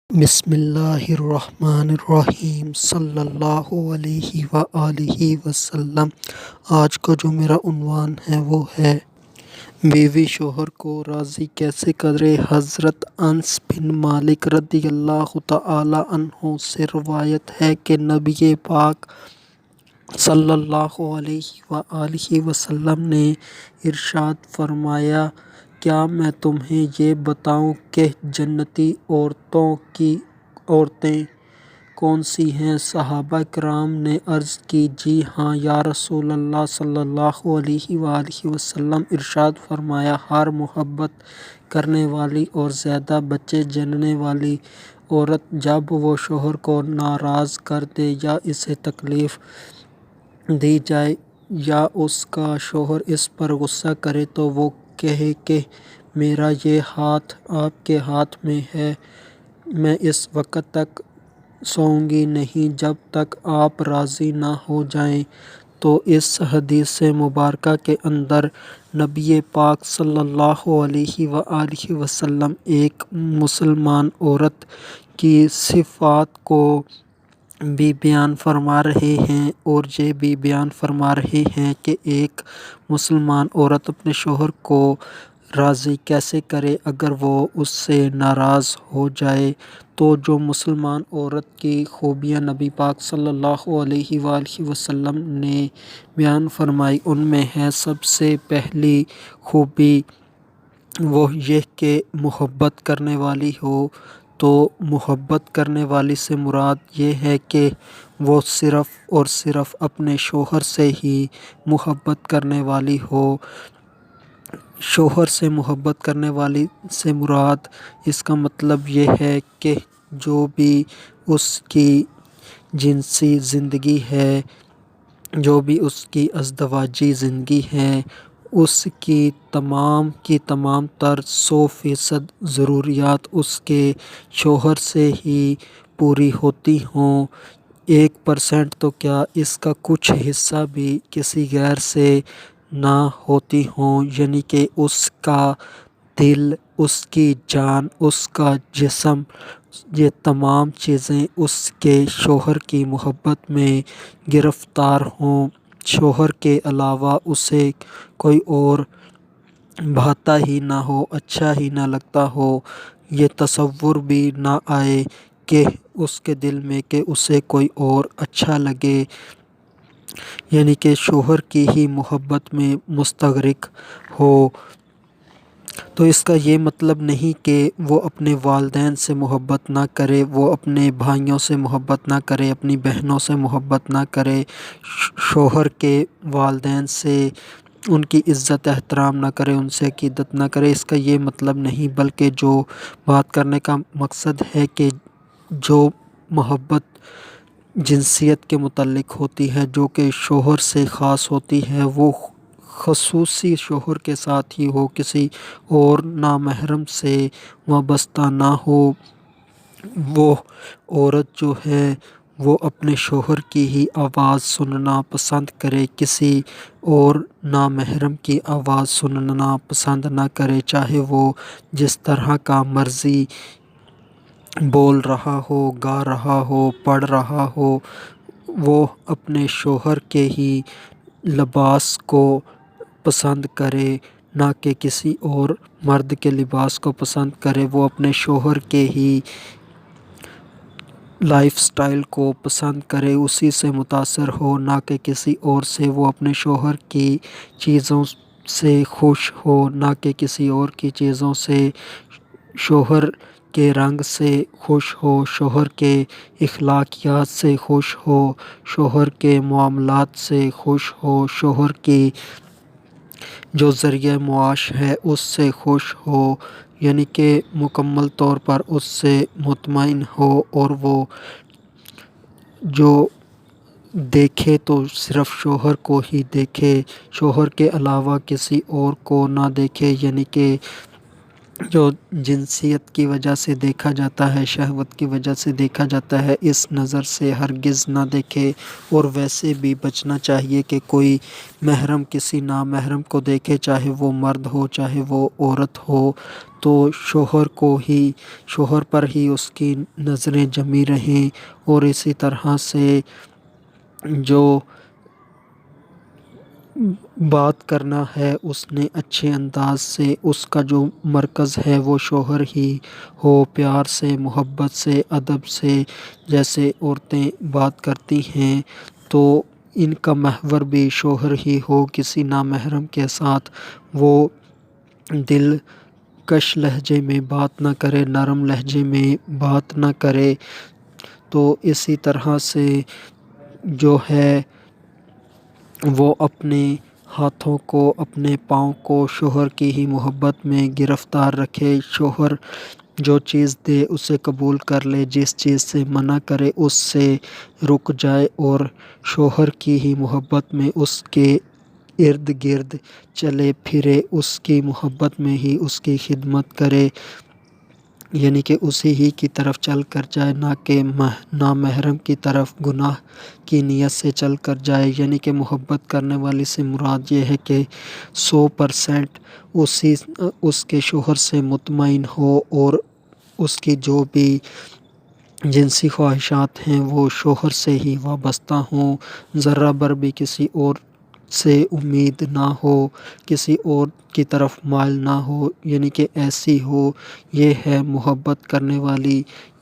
بسم اللہ الرحمن الرحیم صلی اللہ علیہ وآلہ وسلم۔ آج کا جو میرا عنوان ہے وہ ہے بیوی شوہر کو راضی کیسے کرے۔ حضرت انس بن مالک رضی اللہ تعالی عنہ سے روایت ہے کہ نبی پاک صلی اللہ علیہ وآلہ وسلم نے ارشاد فرمایا، کیا میں تمہیں یہ بتاؤں کہ جنتی عورتیں کون سی ہیں؟ صحابہ کرام نے عرض کی، جی ہاں یا رسول اللہ صلی اللہ علیہ وآلہ وسلم۔ ارشاد فرمایا، ہر محبت کرنے والی اور زیادہ بچے جننے والی عورت جب وہ شوہر کو ناراض کر دے یا اسے تکلیف دی جائے یا اس کا شوہر اس پر غصہ کرے تو وہ کہے کہ میرا یہ ہاتھ آپ کے ہاتھ میں ہے، میں اس وقت تک سوؤں گی نہیں جب تک آپ راضی نہ ہو جائیں۔ تو اس حدیث مبارکہ کے اندر نبی پاک صلی اللہ علیہ وآلہ وسلم ایک مسلمان عورت کی صفات کو بھی بیان فرما رہے ہیں، اور یہ بھی بیان فرما رہے ہیں کہ ایک مسلمان عورت اپنے شوہر کو راضی کیسے کرے اگر وہ اس سے ناراض ہو جائے۔ تو جو مسلمان عورت کی خوبیاں نبی پاک صلی اللہ علیہ وآلہ وسلم نے بیان فرمائی، ان میں ہے سب سے پہلی خوبی وہ یہ کہ محبت کرنے والی ہو۔ تو محبت کرنے والی سے مراد یہ ہے کہ وہ صرف اور صرف اپنے شوہر سے ہی محبت کرنے والی ہو۔ شوہر سے محبت کرنے والی سے مراد اس کا مطلب یہ ہے کہ جو بھی اس کی جنسی زندگی ہے، جو بھی اس کی ازدواجی زندگی ہے، اس کی تمام تر 100% ضروریات اس کے شوہر سے ہی پوری ہوتی ہوں۔ 1% تو کیا، اس کا کچھ حصہ بھی کسی غیر سے نہ ہوتی ہوں، یعنی کہ اس کا دل، اس کی جان، اس کا جسم، یہ تمام چیزیں اس کے شوہر کی محبت میں گرفتار ہوں۔ شوہر کے علاوہ اسے کوئی اور بھاتا ہی نہ ہو، اچھا ہی نہ لگتا ہو، یہ تصور بھی نہ آئے کہ اس کے دل میں کہ اسے کوئی اور اچھا لگے، یعنی کہ شوہر کی ہی محبت میں مستغرق ہو۔ تو اس کا یہ مطلب نہیں کہ وہ اپنے والدین سے محبت نہ کرے، وہ اپنے بھائیوں سے محبت نہ کرے، اپنی بہنوں سے محبت نہ کرے، شوہر کے والدین سے ان کی عزت احترام نہ کرے، ان سے عقیدت نہ کرے، اس کا یہ مطلب نہیں، بلکہ جو بات کرنے کا مقصد ہے کہ جو محبت جنسیت کے متعلق ہوتی ہے، جو کہ شوہر سے خاص ہوتی ہے، وہ خصوصی شوہر کے ساتھ ہی ہو، کسی اور نامحرم سے وابستہ نہ ہو۔ وہ عورت جو ہے وہ اپنے شوہر کی ہی آواز سننا پسند کرے، کسی اور نامحرم کی آواز سننا پسند نہ کرے، چاہے وہ جس طرح کا مرضی بول رہا ہو، گا رہا ہو، پڑھ رہا ہو، وہ اپنے شوہر کے ہی لباس کو پسند کرے، نہ کہ کسی اور مرد کے لباس کو پسند کرے۔ وہ اپنے شوہر کے ہی لائف سٹائل کو پسند کرے، اسی سے متاثر ہو، نہ کہ کسی اور سے۔ وہ اپنے شوہر کی چیزوں سے خوش ہو، نہ کہ کسی اور کی چیزوں سے۔ شوہر کے رنگ سے خوش ہو، شوہر کے اخلاقیات سے خوش ہو، شوہر کے معاملات سے خوش ہو، شوہر کی جو ذریعہ معاش ہے اس سے خوش ہو، یعنی کہ مکمل طور پر اس سے مطمئن ہو، اور وہ جو دیکھے تو صرف شوہر کو ہی دیکھے، شوہر کے علاوہ کسی اور کو نہ دیکھے، یعنی کہ جو جنسیت کی وجہ سے دیکھا جاتا ہے، شہوت کی وجہ سے دیکھا جاتا ہے، اس نظر سے ہرگز نہ دیکھے۔ اور ویسے بھی بچنا چاہیے کہ کوئی محرم کسی نامحرم کو دیکھے، چاہے وہ مرد ہو چاہے وہ عورت ہو، تو شوہر پر ہی اس کی نظریں جمی رہیں۔ اور اسی طرح سے جو بات کرنا ہے اس نے اچھے انداز سے، اس کا جو مرکز ہے وہ شوہر ہی ہو، پیار سے، محبت سے، ادب سے۔ جیسے عورتیں بات کرتی ہیں تو ان کا محور بھی شوہر ہی ہو، کسی نامحرم کے ساتھ وہ دل کش لہجے میں بات نہ کرے، نرم لہجے میں بات نہ کرے۔ تو اسی طرح سے جو ہے وہ اپنے ہاتھوں کو، اپنے پاؤں کو شوہر کی ہی محبت میں گرفتار رکھے۔ شوہر جو چیز دے اسے قبول کر لے، جس چیز سے منع کرے اس سے رک جائے، اور شوہر کی ہی محبت میں اس کے ارد گرد چلے پھرے، اس کی محبت میں ہی اس کی خدمت کرے، یعنی کہ اسی ہی کی طرف چل کر جائے، نہ کہ نامحرم کی طرف گناہ کی نیت سے چل کر جائے۔ یعنی کہ محبت کرنے والی سے مراد یہ ہے کہ 100% اس کے شوہر سے مطمئن ہو، اور اس کی جو بھی جنسی خواہشات ہیں وہ شوہر سے ہی وابستہ ہوں، ذرہ بر بھی کسی اور سے امید نہ ہو، کسی اور کی طرف مائل نہ ہو، یعنی کہ ایسی ہو۔ یہ ہے محبت کرنے والی،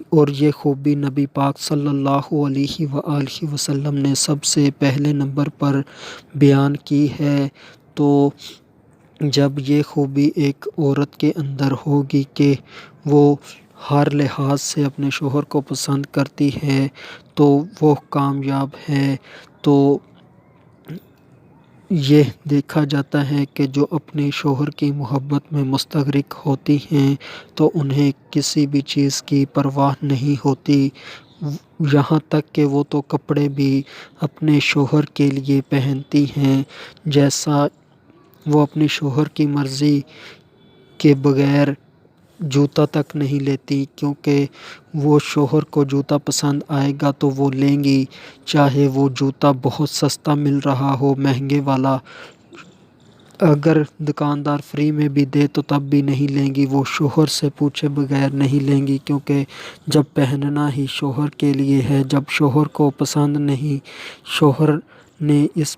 اور یہ خوبی نبی پاک صلی اللہ علیہ وآلہ وسلم نے سب سے پہلے نمبر پر بیان کی ہے۔ تو جب یہ خوبی ایک عورت کے اندر ہوگی کہ وہ ہر لحاظ سے اپنے شوہر کو پسند کرتی ہے تو وہ کامیاب ہے۔ تو یہ دیکھا جاتا ہے کہ جو اپنے شوہر کی محبت میں مستغرق ہوتی ہیں تو انہیں کسی بھی چیز کی پرواہ نہیں ہوتی، یہاں تک کہ وہ تو کپڑے بھی اپنے شوہر کے لیے پہنتی ہیں، جیسا وہ اپنے شوہر کی مرضی کے بغیر جوتا تک نہیں لیتی، کیونکہ وہ شوہر کو جوتا پسند آئے گا تو وہ لیں گی، چاہے وہ جوتا بہت سستا مل رہا ہو، مہنگے والا، اگر دکاندار فری میں بھی دے تو تب بھی نہیں لیں گی، وہ شوہر سے پوچھے بغیر نہیں لیں گی، کیونکہ جب پہننا ہی شوہر کے لیے ہے، جب شوہر کو پسند نہیں، شوہر نے اس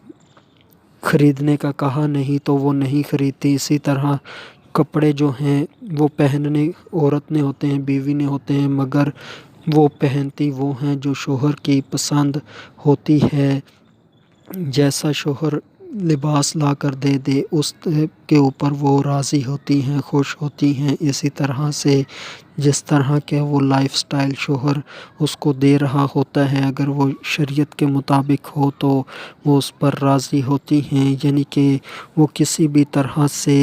خریدنے کا کہا نہیں تو وہ نہیں خریدتی۔ اسی طرح کپڑے جو ہیں وہ پہننے عورت نے ہوتے ہیں، بیوی نے ہوتے ہیں، مگر وہ پہنتی وہ ہیں جو شوہر کی پسند ہوتی ہے۔ جیسا شوہر لباس لا کر دے دے اس کے اوپر وہ راضی ہوتی ہیں، خوش ہوتی ہیں۔ اسی طرح سے جس طرح کے وہ لائف سٹائل شوہر اس کو دے رہا ہوتا ہے، اگر وہ شریعت کے مطابق ہو تو وہ اس پر راضی ہوتی ہیں، یعنی کہ وہ کسی بھی طرح سے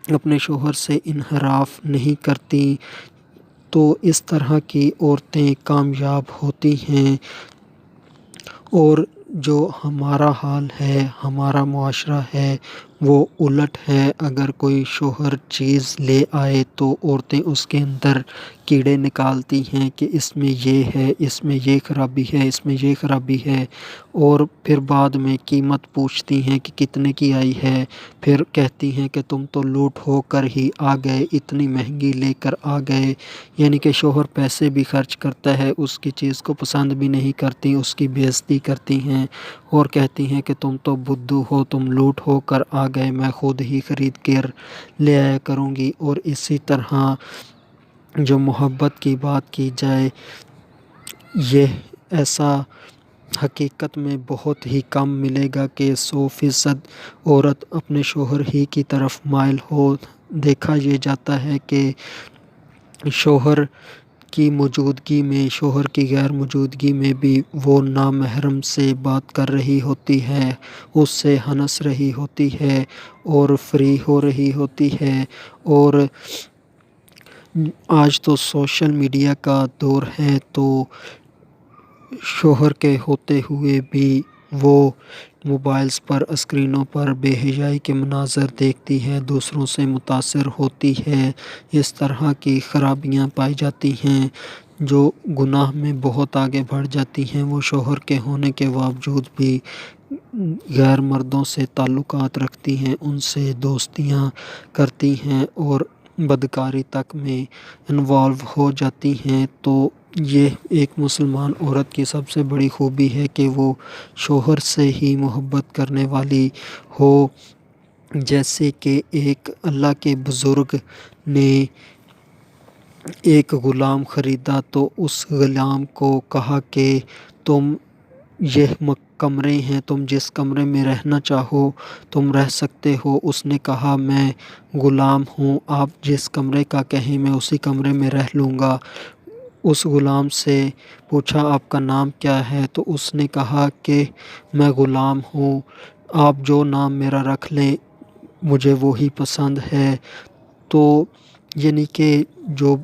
اپنے شوہر سے انحراف نہیں کرتی۔ تو اس طرح کی عورتیں کامیاب ہوتی ہیں۔ اور جو ہمارا حال ہے، ہمارا معاشرہ ہے وہ الٹ ہے، اگر کوئی شوہر چیز لے آئے تو عورتیں اس کے اندر کیڑے نکالتی ہیں کہ اس میں یہ ہے، اس میں یہ خرابی ہے، اس میں یہ خرابی ہے، اور پھر بعد میں قیمت پوچھتی ہیں کہ کتنے کی آئی ہے، پھر کہتی ہیں کہ تم تو لوٹ ہو کر ہی آ گئے، اتنی مہنگی لے کر آ گئے، یعنی کہ شوہر پیسے بھی خرچ کرتا ہے، اس کی چیز کو پسند بھی نہیں کرتی، اس کی بےعزتی کرتی ہیں اور کہتی ہیں کہ تم تو بدھو ہو، تم لوٹ ہو کر آ گئے، میں خود ہی خرید کر لے آیا کروں گی۔ اور اسی طرح جو محبت کی بات کی جائے، یہ ایسا حقیقت میں بہت ہی کم ملے گا کہ 100% عورت اپنے شوہر ہی کی طرف مائل ہو۔ دیکھا یہ جاتا ہے کہ شوہر کی موجودگی میں، شوہر کی غیر موجودگی میں بھی وہ نامحرم سے بات کر رہی ہوتی ہے، اس سے ہنس رہی ہوتی ہے اور فری ہو رہی ہوتی ہے۔ اور آج تو سوشل میڈیا کا دور ہے، تو شوہر کے ہوتے ہوئے بھی وہ موبائلز پر اسکرینوں پر بے حیائی کے مناظر دیکھتی ہے، دوسروں سے متاثر ہوتی ہے، اس طرح کی خرابیاں پائی جاتی ہیں جو گناہ میں بہت آگے بڑھ جاتی ہیں۔ وہ شوہر کے ہونے کے باوجود بھی غیر مردوں سے تعلقات رکھتی ہیں، ان سے دوستیاں کرتی ہیں اور بدکاری تک میں انوالو ہو جاتی ہیں۔ تو یہ ایک مسلمان عورت کی سب سے بڑی خوبی ہے کہ وہ شوہر سے ہی محبت کرنے والی ہو۔ جیسے کہ ایک اللہ کے بزرگ نے ایک غلام خریدا تو اس غلام کو کہا کہ تم یہ کمرے ہیں، تم جس کمرے میں رہنا چاہو تم رہ سکتے ہو۔ اس نے کہا میں غلام ہوں، آپ جس کمرے کا کہیں میں اسی کمرے میں رہ لوں گا۔ اس غلام سے پوچھا آپ کا نام کیا ہے؟ تو اس نے کہا کہ میں غلام ہوں، آپ جو نام میرا رکھ لیں مجھے وہی پسند ہے۔ تو یعنی کہ جو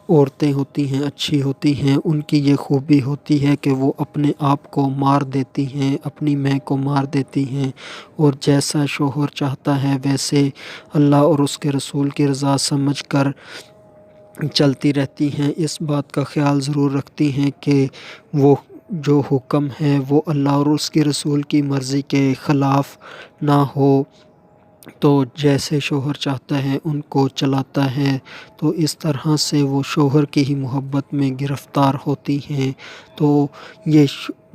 عورتیں ہوتی ہیں اچھی ہوتی ہیں، ان کی یہ خوبی ہوتی ہے کہ وہ اپنے آپ کو مار دیتی ہیں، اپنی میں کو مار دیتی ہیں، اور جیسا شوہر چاہتا ہے ویسے اللہ اور اس کے رسول کی رضا سمجھ کر چلتی رہتی ہیں۔ اس بات کا خیال ضرور رکھتی ہیں کہ وہ جو حکم ہے وہ اللہ اور اس کے رسول کی مرضی کے خلاف نہ ہو، تو جیسے شوہر چاہتا ہے ان کو چلاتا ہے۔ تو اس طرح سے وہ شوہر کی ہی محبت میں گرفتار ہوتی ہیں۔ تو یہ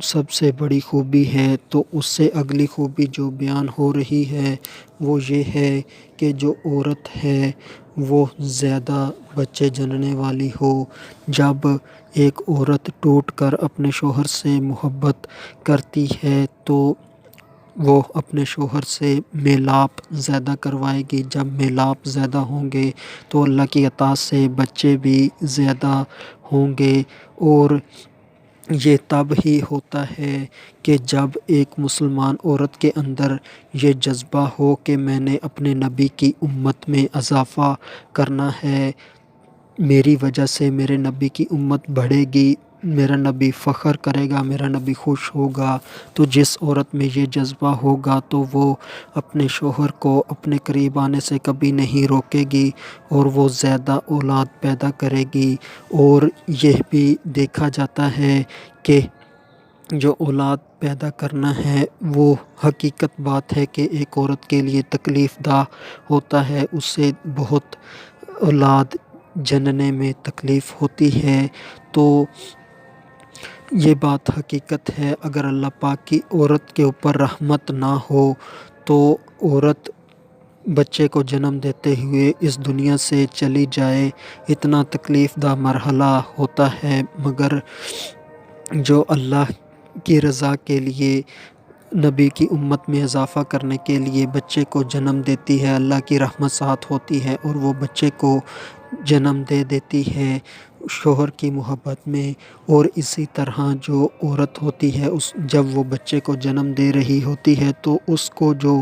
سب سے بڑی خوبی ہے۔ تو اس سے اگلی خوبی جو بیان ہو رہی ہے وہ یہ ہے کہ جو عورت ہے وہ زیادہ بچے جننے والی ہو۔ جب ایک عورت ٹوٹ کر اپنے شوہر سے محبت کرتی ہے تو وہ اپنے شوہر سے میلاب زیادہ کروائے گی۔ جب میلاب زیادہ ہوں گے تو اللہ کی عطا سے بچے بھی زیادہ ہوں گے، اور یہ تب ہی ہوتا ہے کہ جب ایک مسلمان عورت کے اندر یہ جذبہ ہو کہ میں نے اپنے نبی کی امت میں اضافہ کرنا ہے، میری وجہ سے میرے نبی کی امت بڑھے گی، میرا نبی فخر کرے گا، میرا نبی خوش ہوگا۔ تو جس عورت میں یہ جذبہ ہوگا تو وہ اپنے شوہر کو اپنے قریب آنے سے کبھی نہیں روکے گی، اور وہ زیادہ اولاد پیدا کرے گی۔ اور یہ بھی دیکھا جاتا ہے کہ جو اولاد پیدا کرنا ہے وہ حقیقت بات ہے کہ ایک عورت کے لیے تکلیف دہ ہوتا ہے، اس سے بہت اولاد جننے میں تکلیف ہوتی ہے۔ تو یہ بات حقیقت ہے، اگر اللہ پاک کی عورت کے اوپر رحمت نہ ہو تو عورت بچے کو جنم دیتے ہوئے اس دنیا سے چلی جائے، اتنا تکلیف دہ مرحلہ ہوتا ہے۔ مگر جو اللہ کی رضا کے لیے نبی کی امت میں اضافہ کرنے کے لیے بچے کو جنم دیتی ہے، اللہ کی رحمت ساتھ ہوتی ہے اور وہ بچے کو جنم دے دیتی ہے شوہر کی محبت میں۔ اور اسی طرح جو عورت ہوتی ہے جب وہ بچے کو جنم دے رہی ہوتی ہے تو اس کو جو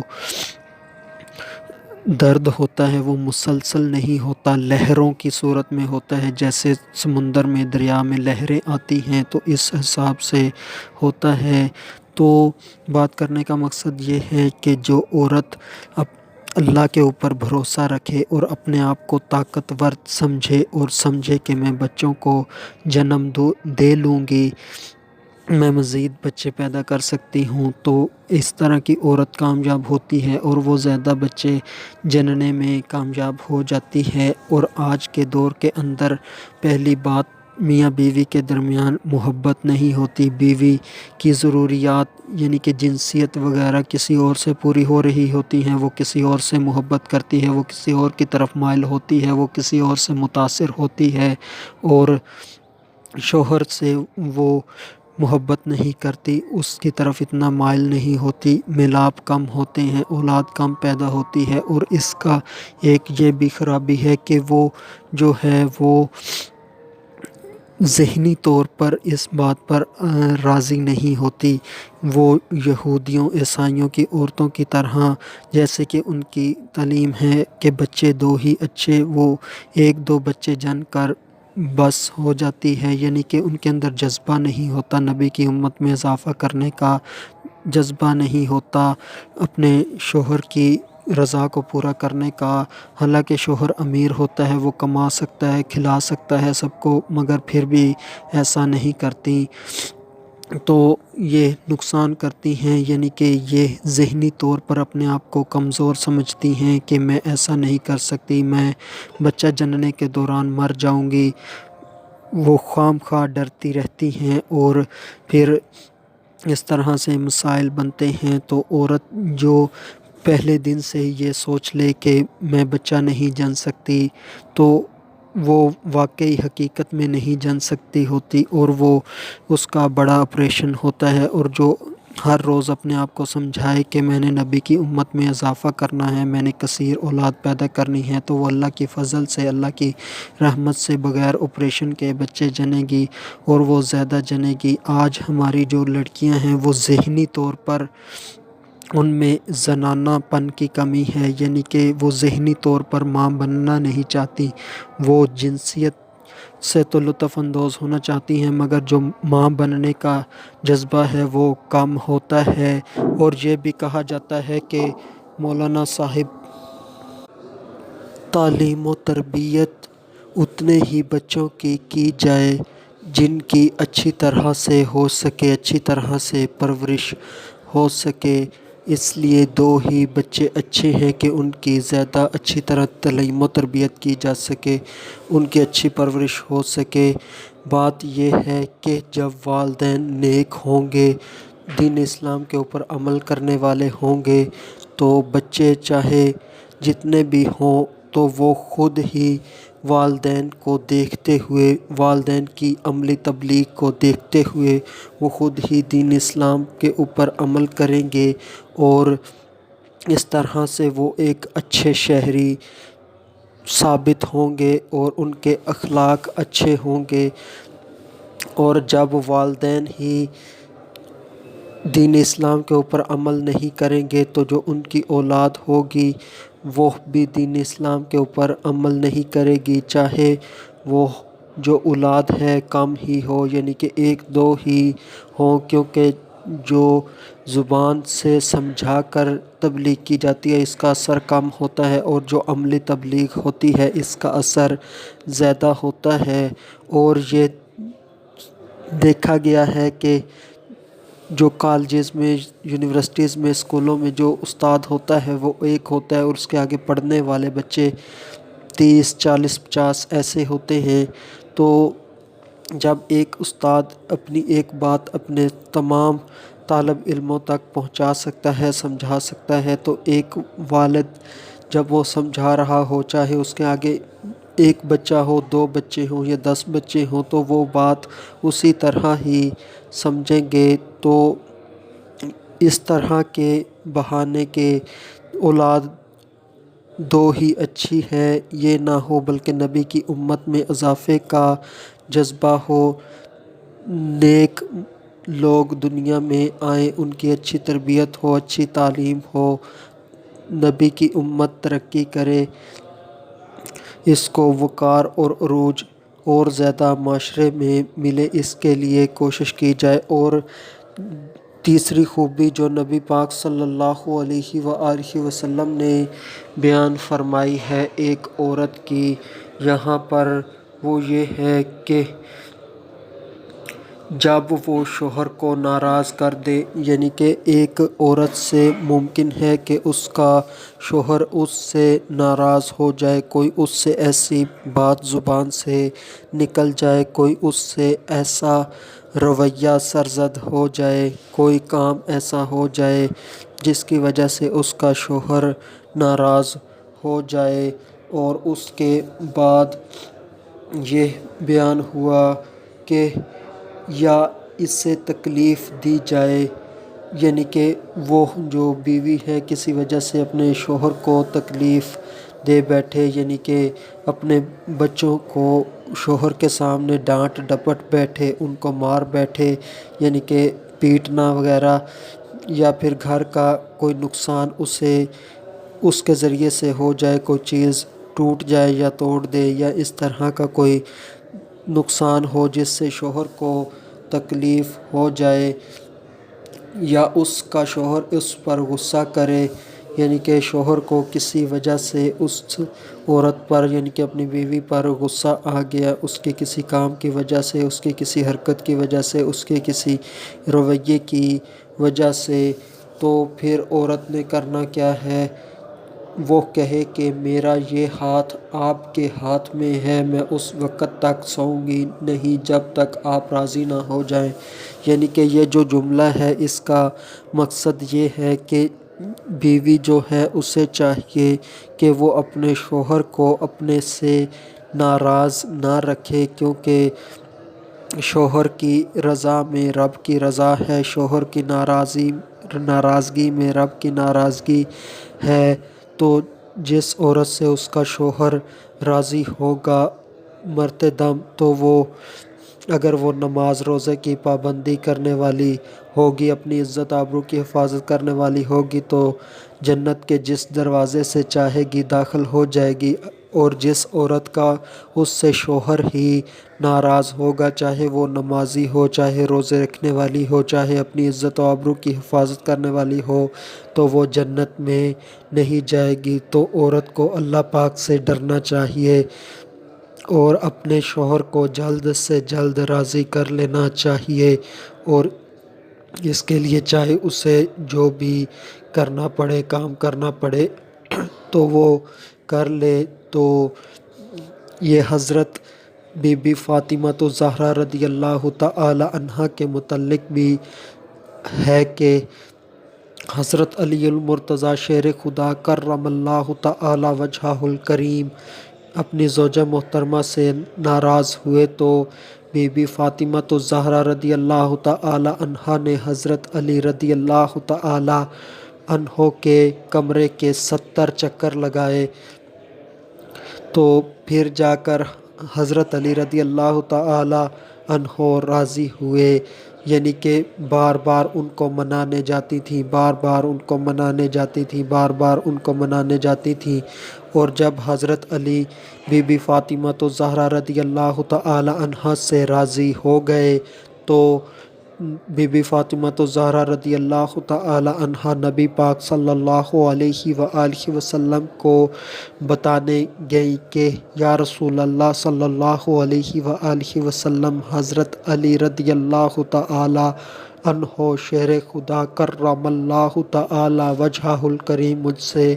درد ہوتا ہے وہ مسلسل نہیں ہوتا، لہروں کی صورت میں ہوتا ہے، جیسے سمندر میں دریا میں لہریں آتی ہیں تو اس حساب سے ہوتا ہے۔ تو بات کرنے کا مقصد یہ ہے کہ جو عورت اللہ کے اوپر بھروسہ رکھے اور اپنے آپ کو طاقتور سمجھے اور سمجھے کہ میں بچوں کو جنم دے لوں گی، میں مزید بچے پیدا کر سکتی ہوں، تو اس طرح کی عورت کامیاب ہوتی ہے اور وہ زیادہ بچے جننے میں کامیاب ہو جاتی ہے۔ اور آج کے دور کے اندر پہلی بات میاں بیوی کے درمیان محبت نہیں ہوتی، بیوی کی ضروریات یعنی کہ جنسیت وغیرہ کسی اور سے پوری ہو رہی ہوتی ہیں، وہ کسی اور سے محبت کرتی ہے، وہ کسی اور کی طرف مائل ہوتی ہے، وہ کسی اور سے متاثر ہوتی ہے، اور شوہر سے وہ محبت نہیں کرتی، اس کی طرف اتنا مائل نہیں ہوتی، میلاب کم ہوتے ہیں، اولاد کم پیدا ہوتی ہے۔ اور اس کا ایک یہ بھی خرابی ہے کہ وہ جو ہے وہ ذہنی طور پر اس بات پر راضی نہیں ہوتی، وہ یہودیوں عیسائیوں کی عورتوں کی طرح، جیسے کہ ان کی تعلیم ہے کہ بچے دو ہی اچھے، وہ ایک دو بچے جن کر بس ہو جاتی ہے، یعنی کہ ان کے اندر جذبہ نہیں ہوتا نبی کی امت میں اضافہ کرنے کا، جذبہ نہیں ہوتا اپنے شوہر کی رضا کو پورا کرنے کا، حالانکہ شوہر امیر ہوتا ہے، وہ کما سکتا ہے، کھلا سکتا ہے سب کو، مگر پھر بھی ایسا نہیں کرتی، تو یہ نقصان کرتی ہیں، یعنی کہ یہ ذہنی طور پر اپنے آپ کو کمزور سمجھتی ہیں کہ میں ایسا نہیں کر سکتی، میں بچہ جننے کے دوران مر جاؤں گی، وہ خواہ مخواہ ڈرتی رہتی ہیں، اور پھر اس طرح سے مسائل بنتے ہیں۔ تو عورت جو پہلے دن سے یہ سوچ لے کہ میں بچہ نہیں جن سکتی، تو وہ واقعی حقیقت میں نہیں جن سکتی ہوتی، اور وہ اس کا بڑا آپریشن ہوتا ہے، اور جو ہر روز اپنے آپ کو سمجھائے کہ میں نے نبی کی امت میں اضافہ کرنا ہے، میں نے کثیر اولاد پیدا کرنی ہے، تو وہ اللہ کی فضل سے، اللہ کی رحمت سے بغیر آپریشن کے بچے جنے گی، اور وہ زیادہ جنے گی۔ آج ہماری جو لڑکیاں ہیں وہ ذہنی طور پر ان میں زنانہ پن کی کمی ہے، یعنی کہ وہ ذہنی طور پر ماں بننا نہیں چاہتی، وہ جنسیت سے تو لطف اندوز ہونا چاہتی ہیں، مگر جو ماں بننے کا جذبہ ہے وہ کم ہوتا ہے۔ اور یہ بھی کہا جاتا ہے کہ مولانا صاحب تعلیم و تربیت اتنے ہی بچوں کی جائے جن کی اچھی طرح سے ہو سکے، اچھی طرح سے پرورش ہو سکے، اس لیے دو ہی بچے اچھے ہیں کہ ان کی زیادہ اچھی طرح تعلیم و تربیت کی جا سکے، ان کی اچھی پرورش ہو سکے۔ بات یہ ہے کہ جب والدین نیک ہوں گے، دین اسلام کے اوپر عمل کرنے والے ہوں گے، تو بچے چاہے جتنے بھی ہوں تو وہ خود ہی والدین کو دیکھتے ہوئے، والدین کی عملی تبلیغ کو دیکھتے ہوئے وہ خود ہی دین اسلام کے اوپر عمل کریں گے، اور اس طرح سے وہ ایک اچھے شہری ثابت ہوں گے، اور ان کے اخلاق اچھے ہوں گے۔ اور جب والدین ہی دین اسلام کے اوپر عمل نہیں کریں گے تو جو ان کی اولاد ہوگی وہ بھی دین اسلام کے اوپر عمل نہیں کرے گی، چاہے وہ جو اولاد ہے کم ہی ہو، یعنی کہ ایک دو ہی ہوں، کیونکہ جو زبان سے سمجھا کر تبلیغ کی جاتی ہے اس کا اثر کم ہوتا ہے، اور جو عملی تبلیغ ہوتی ہے اس کا اثر زیادہ ہوتا ہے۔ اور یہ دیکھا گیا ہے کہ جو کالجز میں، یونیورسٹیز میں، اسکولوں میں جو استاد ہوتا ہے وہ ایک ہوتا ہے، اور اس کے آگے پڑھنے والے بچے 30 40 50 ایسے ہوتے ہیں۔ تو جب ایک استاد اپنی ایک بات اپنے تمام طالب علموں تک پہنچا سکتا ہے، سمجھا سکتا ہے، تو ایک والد جب وہ سمجھا رہا ہو، چاہے اس کے آگے ایک بچہ ہو، 2 بچے ہوں یا 10 بچے ہوں، تو وہ بات اسی طرح ہی سمجھیں گے۔ تو اس طرح کے بہانے کے اولاد دو ہی اچھی ہے یہ نہ ہو، بلکہ نبی کی امت میں اضافے کا جذبہ ہو، نیک لوگ دنیا میں آئیں، ان کی اچھی تربیت ہو، اچھی تعلیم ہو، نبی کی امت ترقی کرے، اس کو وقار اور عروج اور زیادہ معاشرے میں ملے، اس کے لیے کوشش کی جائے۔ اور تیسری خوبی جو نبی پاک صلی اللہ علیہ وآلہ وسلم نے بیان فرمائی ہے ایک عورت کی یہاں پر، وہ یہ ہے کہ جب وہ شوہر کو ناراض کر دے، یعنی کہ ایک عورت سے ممکن ہے کہ اس کا شوہر اس سے ناراض ہو جائے، کوئی اس سے ایسی بات زبان سے نکل جائے، کوئی اس سے ایسا رویہ سرزد ہو جائے، کوئی کام ایسا ہو جائے جس کی وجہ سے اس کا شوہر ناراض ہو جائے۔ اور اس کے بعد یہ بیان ہوا کہ یا اس سے تکلیف دی جائے، یعنی کہ وہ جو بیوی ہے کسی وجہ سے اپنے شوہر کو تکلیف دے بیٹھے، یعنی کہ اپنے بچوں کو شوہر کے سامنے ڈانٹ ڈپٹ بیٹھے، ان کو مار بیٹھے، یعنی کہ پیٹنا وغیرہ، یا پھر گھر کا کوئی نقصان اسے اس کے ذریعے سے ہو جائے، کوئی چیز ٹوٹ جائے یا توڑ دے، یا اس طرح کا کوئی نقصان ہو جس سے شوہر کو تکلیف ہو جائے، یا اس کا شوہر اس پر غصہ کرے، یعنی کہ شوہر کو کسی وجہ سے اس عورت پر یعنی کہ اپنی بیوی پر غصہ آ گیا، اس کے کسی کام کی وجہ سے، اس کی کسی حرکت کی وجہ سے، اس کے کسی رویے کی وجہ سے، تو پھر عورت نے کرنا کیا ہے؟ وہ کہے کہ میرا یہ ہاتھ آپ کے ہاتھ میں ہے، میں اس وقت تک سوؤں گی نہیں جب تک آپ راضی نہ ہو جائیں۔ یعنی کہ یہ جو جملہ ہے اس کا مقصد یہ ہے کہ بیوی جو ہے اسے چاہیے کہ وہ اپنے شوہر کو اپنے سے ناراض نہ رکھے، کیونکہ شوہر کی رضا میں رب کی رضا ہے، شوہر کی ناراضگی میں رب کی ناراضگی ہے۔ تو جس عورت سے اس کا شوہر راضی ہوگا مرتے دم، تو وہ اگر وہ نماز روزے کی پابندی کرنے والی ہوگی، اپنی عزت آبرو کی حفاظت کرنے والی ہوگی، تو جنت کے جس دروازے سے چاہے گی داخل ہو جائے گی۔ اور جس عورت کا اس سے شوہر ہی ناراض ہوگا، چاہے وہ نمازی ہو، چاہے روزے رکھنے والی ہو، چاہے اپنی عزت و آبرو کی حفاظت کرنے والی ہو، تو وہ جنت میں نہیں جائے گی۔ تو عورت کو اللہ پاک سے ڈرنا چاہیے اور اپنے شوہر کو جلد سے جلد راضی کر لینا چاہیے، اور اس کے لیے چاہے اسے جو بھی کرنا پڑے، کام کرنا پڑے تو وہ کر لے۔ تو یہ حضرت بی بی فاطمہ الزہرا رضی اللہ تعالی عنہا کے متعلق بھی ہے کہ حضرت علی المرتضیٰ شیر خدا کرم اللہ تعالی وجہہ الکریم اپنی زوجہ محترمہ سے ناراض ہوئے، تو بی بی فاطمہ الزہرا رضی اللہ تعالی عنہا نے حضرت علی رضی اللہ تعالی عنہ کے کمرے کے 70 چکر لگائے، تو پھر جا کر حضرت علی رضی اللہ تعالی عنہ راضی ہوئے۔ یعنی کہ بار بار ان کو منانے جاتی تھیں، بار بار ان کو منانے جاتی تھیں، بار بار ان کو منانے جاتی تھیں، اور جب حضرت علی بی بی فاطمہ الزہرا رضی اللہ تعالی عنہا سے راضی ہو گئے، تو بی بی فاطمہ الزہرا رضی اللہ تعالی عنہا نبی پاک صلی اللہ علیہ وآلہ وسلم کو بتانے گئی کہ یا رسول اللہ صلی اللہ علیہ وآلہ وسلم، حضرت علی رضی اللہ تعالی عنہ شیر خدا کرم اللہ تعالی وجہہ الکریم مجھ سے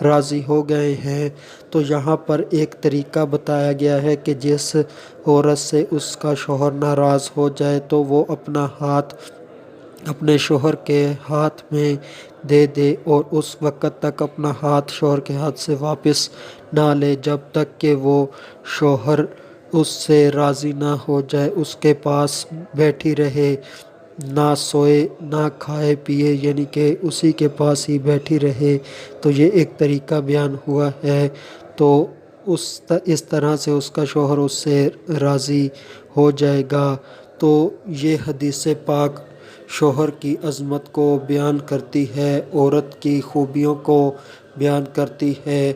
راضی ہو گئے ہیں۔ تو یہاں پر ایک طریقہ بتایا گیا ہے کہ جس عورت سے اس کا شوہر ناراض ہو جائے تو وہ اپنا ہاتھ اپنے شوہر کے ہاتھ میں دے دے، اور اس وقت تک اپنا ہاتھ شوہر کے ہاتھ سے واپس نہ لے جب تک کہ وہ شوہر اس سے راضی نہ ہو جائے، اس کے پاس بیٹھی رہے، نہ سوئے نہ کھائے پیے، یعنی کہ اسی کے پاس ہی بیٹھی رہے۔ تو یہ ایک طریقہ بیان ہوا ہے، تو اس طرح سے اس کا شوہر اس سے راضی ہو جائے گا۔ تو یہ حدیث پاک شوہر کی عظمت کو بیان کرتی ہے، عورت کی خوبیوں کو بیان کرتی ہے،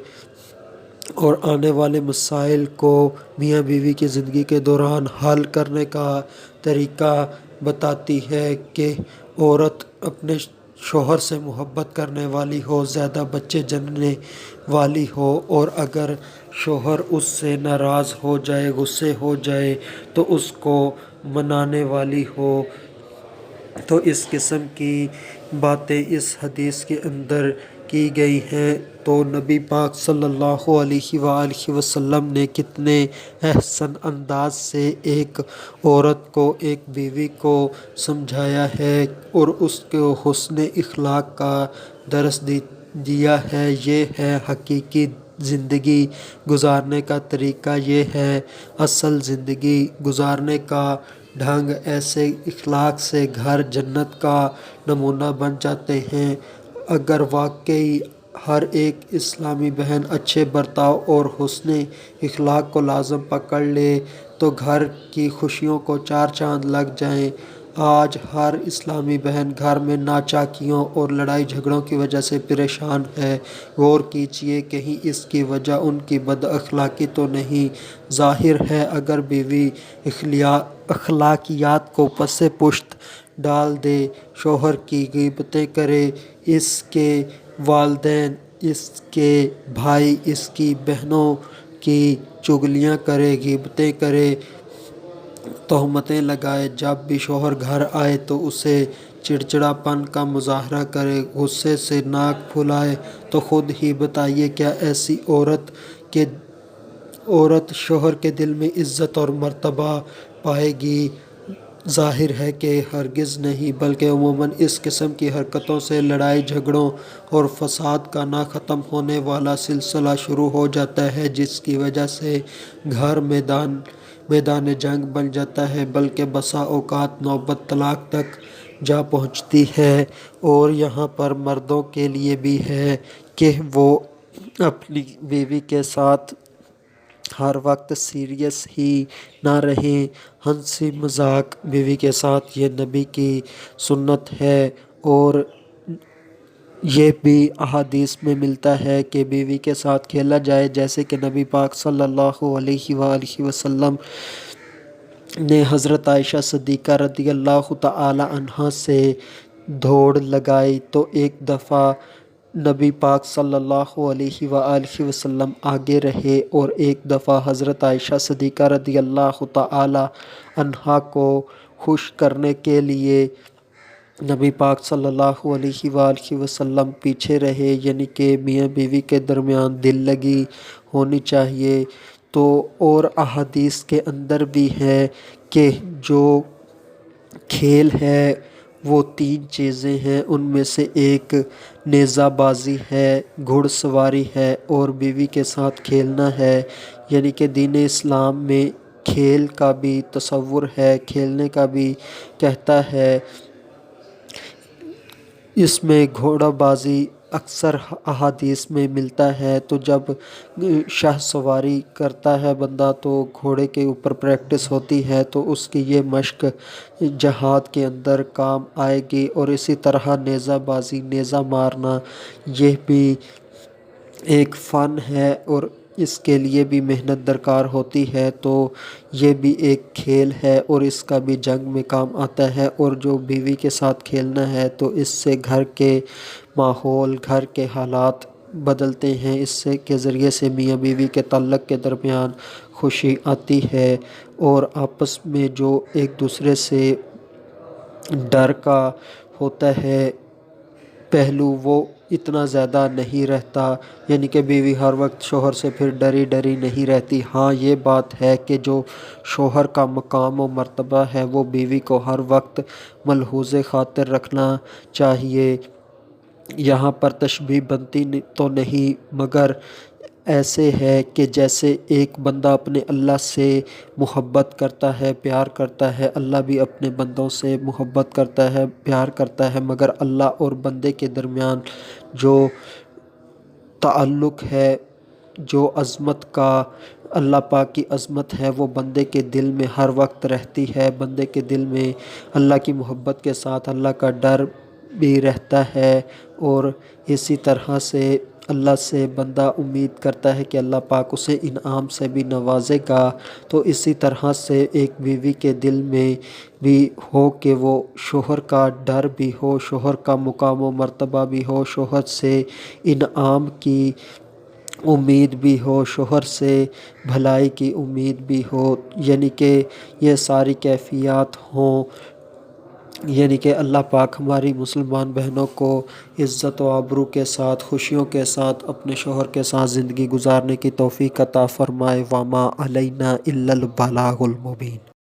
اور آنے والے مسائل کو میاں بیوی کی زندگی کے دوران حل کرنے کا طریقہ بتاتی ہے کہ عورت اپنے شوہر سے محبت کرنے والی ہو، زیادہ بچے جننے والی ہو، اور اگر شوہر اس سے ناراض ہو جائے، غصے ہو جائے، تو اس کو منانے والی ہو۔ تو اس قسم کی باتیں اس حدیث کے اندر کی گئی ہیں۔ تو نبی پاک صلی اللہ علیہ وآلہ وسلم نے کتنے احسن انداز سے ایک عورت کو، ایک بیوی کو سمجھایا ہے اور اس کو حسن اخلاق کا درس دیا ہے۔ یہ ہے حقیقی زندگی گزارنے کا طریقہ، یہ ہے اصل زندگی گزارنے کا ڈھنگ۔ ایسے اخلاق سے گھر جنت کا نمونہ بن جاتے ہیں۔ اگر واقعی ہر ایک اسلامی بہن اچھے برتاؤ اور حسن اخلاق کو لازم پکڑ لے تو گھر کی خوشیوں کو چار چاند لگ جائیں۔ آج ہر اسلامی بہن گھر میں ناچاکیوں اور لڑائی جھگڑوں کی وجہ سے پریشان ہے۔ غور کیجیے، کہیں اس کی وجہ ان کی بد اخلاقی تو نہیں؟ ظاہر ہے اگر بیوی اخلاقیات کو پس پشت ڈال دے، شوہر کی غیبتیں کرے، اس کے والدین، اس کے بھائی، اس کی بہنوں کی چغلیاں کرے، غیبتیں کرے، تہمتیں لگائے، جب بھی شوہر گھر آئے تو اسے چڑچڑاپن کا مظاہرہ کرے، غصے سے ناک پھلائے، تو خود ہی بتائیے کیا ایسی عورت شوہر کے دل میں عزت اور مرتبہ پائے گی؟ ظاہر ہے کہ ہرگز نہیں، بلکہ عموماً اس قسم کی حرکتوں سے لڑائی جھگڑوں اور فساد کا نہ ختم ہونے والا سلسلہ شروع ہو جاتا ہے، جس کی وجہ سے گھر میدان جنگ بن جاتا ہے، بلکہ بسا اوقات نوبت طلاق تک جا پہنچتی ہے۔ اور یہاں پر مردوں کے لیے بھی ہے کہ وہ اپنی بیوی کے ساتھ ہر وقت سیریس ہی نہ رہیں، ہنسی مذاق بیوی کے ساتھ یہ نبی کی سنت ہے، اور یہ بھی احادیث میں ملتا ہے کہ بیوی کے ساتھ کھیلا جائے، جیسے کہ نبی پاک صلی اللہ علیہ وآلہ وسلم نے حضرت عائشہ صدیقہ رضی اللہ تعالی عنہا سے دوڑ لگائی تو ایک دفعہ نبی پاک صلی اللہ علیہ وآلہ وسلم آگے رہے، اور ایک دفعہ حضرت عائشہ صدیقہ رضی اللہ تعالی عنہا کو خوش کرنے کے لیے نبی پاک صلی اللہ علیہ وآلہ وسلم پیچھے رہے، یعنی کہ میاں بیوی کے درمیان دل لگی ہونی چاہیے۔ تو اور احادیث کے اندر بھی ہے کہ جو کھیل ہے وہ 3 چیزیں ہیں، ان میں سے ایک نیزہ بازی ہے، گھڑ سواری ہے، اور بیوی کے ساتھ کھیلنا ہے، یعنی کہ دین اسلام میں کھیل کا بھی تصور ہے، کھیلنے کا بھی کہتا ہے۔ اس میں گھوڑا بازی اکثر احادیث میں ملتا ہے، تو جب شاہ سواری کرتا ہے بندہ تو گھوڑے کے اوپر پریکٹس ہوتی ہے، تو اس کی یہ مشق جہاد کے اندر کام آئے گی۔ اور اسی طرح نیزہ بازی، نیزہ مارنا، یہ بھی ایک فن ہے اور اس کے لیے بھی محنت درکار ہوتی ہے، تو یہ بھی ایک کھیل ہے اور اس کا بھی جنگ میں کام آتا ہے۔ اور جو بیوی کے ساتھ کھیلنا ہے تو اس سے گھر کے ماحول، گھر کے حالات بدلتے ہیں، اس سے کے ذریعے سے میاں بیوی کے تعلق کے درمیان خوشی آتی ہے، اور آپس میں جو ایک دوسرے سے ڈر کا ہوتا ہے پہلو وہ اتنا زیادہ نہیں رہتا، یعنی کہ بیوی ہر وقت شوہر سے پھر ڈری نہیں رہتی۔ ہاں یہ بات ہے کہ جو شوہر کا مقام و مرتبہ ہے وہ بیوی کو ہر وقت ملحوظ خاطر رکھنا چاہیے۔ یہاں پر تشبیہ بنتی تو نہیں، مگر ایسے ہے کہ جیسے ایک بندہ اپنے اللہ سے محبت کرتا ہے، پیار کرتا ہے، اللہ بھی اپنے بندوں سے محبت کرتا ہے، پیار کرتا ہے، مگر اللہ اور بندے کے درمیان جو تعلق ہے، جو عظمت کا، اللہ پاک کی عظمت ہے، وہ بندے کے دل میں ہر وقت رہتی ہے، بندے کے دل میں اللہ کی محبت کے ساتھ اللہ کا ڈر بھی رہتا ہے، اور اسی طرح سے اللہ سے بندہ امید کرتا ہے کہ اللہ پاک اسے انعام سے بھی نوازے گا۔ تو اسی طرح سے ایک بیوی کے دل میں بھی ہو کہ وہ شوہر کا ڈر بھی ہو، شوہر کا مقام و مرتبہ بھی ہو، شوہر سے انعام کی امید بھی ہو، شوہر سے بھلائی کی امید بھی ہو، یعنی کہ یہ ساری کیفیات ہوں، یعنی کہ اللہ پاک ہماری مسلمان بہنوں کو عزت و آبرو کے ساتھ، خوشیوں کے ساتھ اپنے شوہر کے ساتھ زندگی گزارنے کی توفیق عطا فرمائے۔ وما علینا الا البلاغ المبین۔